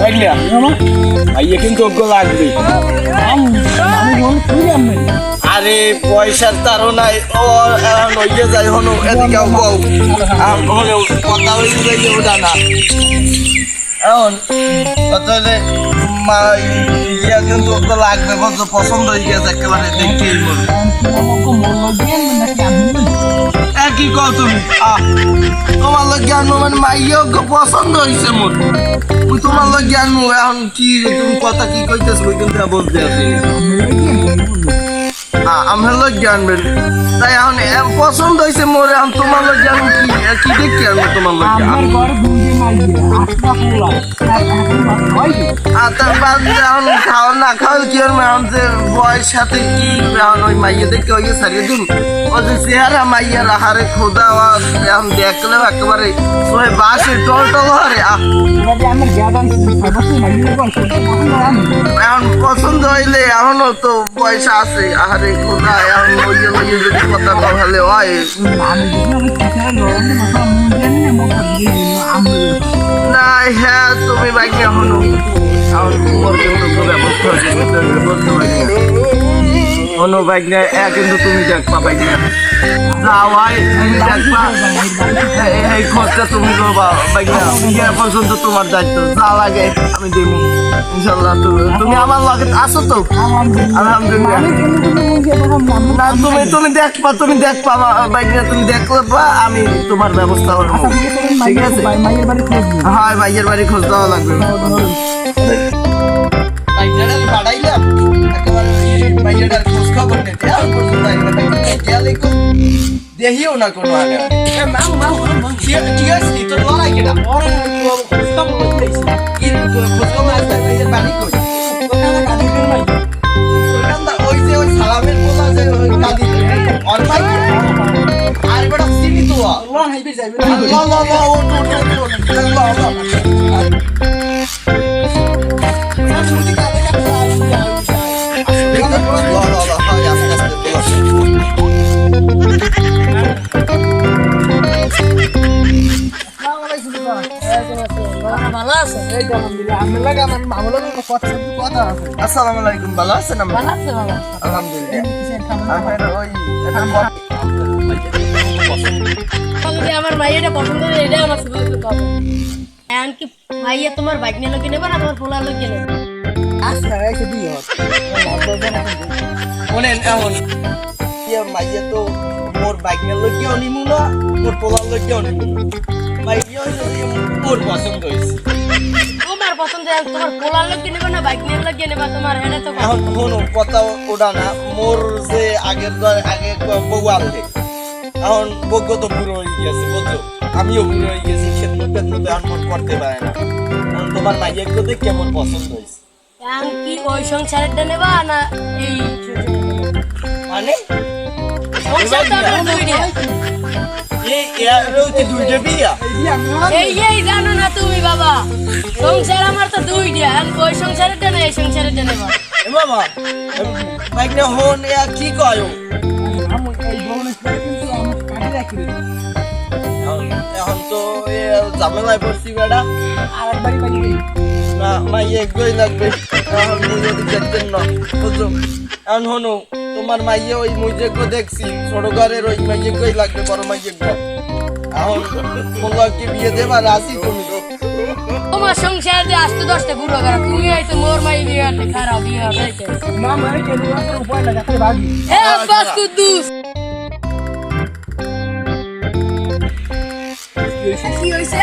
ভাইয়া ভাইয়া কিন্তু ওকে লাগবে। আরে পয়সার তারও নাই, ও এখন হইয়ে যায় হনো এদিকে বউ হলে কথা হইলে ওটা না এখন কথা হলে ইয়া কিন্তু ওকে লাগবে, বুঝছো? পছন্দ হয়ে গেছে একেবারে দেখতেই বলো। কি কও তুমি? তোমার লগে আনবো মানে মাইয়া পছন্দ হয়েছে মোর, তোমার লগে আনবো। এখন কি তুমি কথা কি কইতেছো ওই কিন্তু বলতে আছি আমার লগে আনবেন, তাই এখন পছন্দ হয়েছে মোর। এখন তোমার লগে আনবো কি দেখি আনবো তোমার লগে। এখন খাওয়া না খাওয়া কি এখন যে বয়স সাথে কি এখন ওই মাইয়া দেখে ওই সারিয়ে দিন ও যে চেহারা মাইয়ার আহারে খোদা এখন দেখলেও একেবারে ওই বাসে টল টল হারে। এখন পছন্দ হইলে এখনো তো পয়সা আছে আহারে খোদা, এখন লইয়ে লইয়ে যদি কথা বলে হয় না। হ্যাঁ তুমি বাইকে এখনো এখন তোমার কিন্তু ব্যবস্থা বলতে পারি না কোনো বাইক নেই কিন্তু তুমি দেখবা বাইক না যাওয়াই তুমি দেখবা এই খরচা তুমি করবা বাইক না পর্যন্ত তোমার দায়িত্ব যা লাগে আমি দেবো ইনশাল্লাহ। তুমি আমার লগে আসো তো আলহামদুলিল্লাহ। না তুমি দেখবা বাইক না তুমি দেখবা আমি তোমার ব্যবস্থা করবো, ঠিক আছে? হ্যাঁ ভাইয়ের বাড়ি খোঁজ দেওয়া লাগবে। বাড়াইলাম একেবারে ভাইয়াটার খোঁজ খবর নেই দেখিও না কোনো আগে। ঠিক আছে তোর লড়াই কেটা খোঁজ খবর আসবে ভাইয়ের বাড়ি কই ওই যে ওই সালামের পোলা যে কাঁদি আর ভাই আর বড় চিনি তো আসসালামু আলাইকুম। ভালো আছেন? আলহামদুলিল্লাহ। আমার মাইয়াটা পছন্দ হলে এটাই আমার শুধু এমনকি মাইয়া তোমার বাইক নিয়ে লোকে নেবে না তোমার পোলার লোকে নেবে। শোনেন এখন মাইয়া তো মোর বাইক নিয়ে লোকেও নিমু না, মোর পোলার লোকেও নিমু না, মাইয়া মোর পছন্দ হয়েছে। তোমার পছন্দ তোমার পোলার লোকে নেবে না বাইক নিয়ে লোকে নেবে তোমার এটা তো এখন শোনো কথা ওটা না, মোর যে আগে বউ আনলে এখন বজ্ঞ তো বুড়ো হয়ে গেছে বুঝছো, আমিও বুড়ো হয়ে গেছি, খেদমতের মধ্যে এখন মন করতে পারে না। এখন তোমার মাইয়া গুলোতে কেমন পছন্দ হয়েছে? কি ওই সংসারটা নেবা না এই মানে সংসার তো আমার দুইটা দুইটা বিয়া এই জানো না তুমি বাবা, সংসার আমার তো দুইটা, ওই সংসারটা না এই সংসারটা নেবা। বাবা বাইক না হন কি কয় এখন তো ঝামেলায় পড়ছি বেড়া না মাইয়ে একই লাগবে এখন যদি দেখতেন না বুঝছো। এখন হনো তোমার মাইয়ে ওই মুজেগ দেখছি ছোট ঘরের ওই মাইয়েই লাগবে, বড় মাইয়েগ। এখন বললো কি বিয়ে দেবা রাজি তুমি? তোমার সংসার দিয়ে আসতে 10টা ঘুরো করা তুমি হয়তো মোর মাই বিয়ে খারাপ বিয়ে হইছে না মাই কেন উপায় না যাতে ভাগি এ আব্বাস কুদ্দুস কি হইছে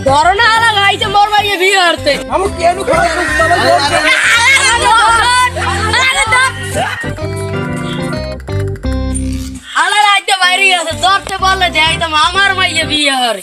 ধরো না লাগাইছে মোর মাই বিয়ে হতে আমি কেন আলা রাইতে বাইরে গেছে ধরতে বললে যাইতাম আমার মাইয়ে বিয়ে হরে।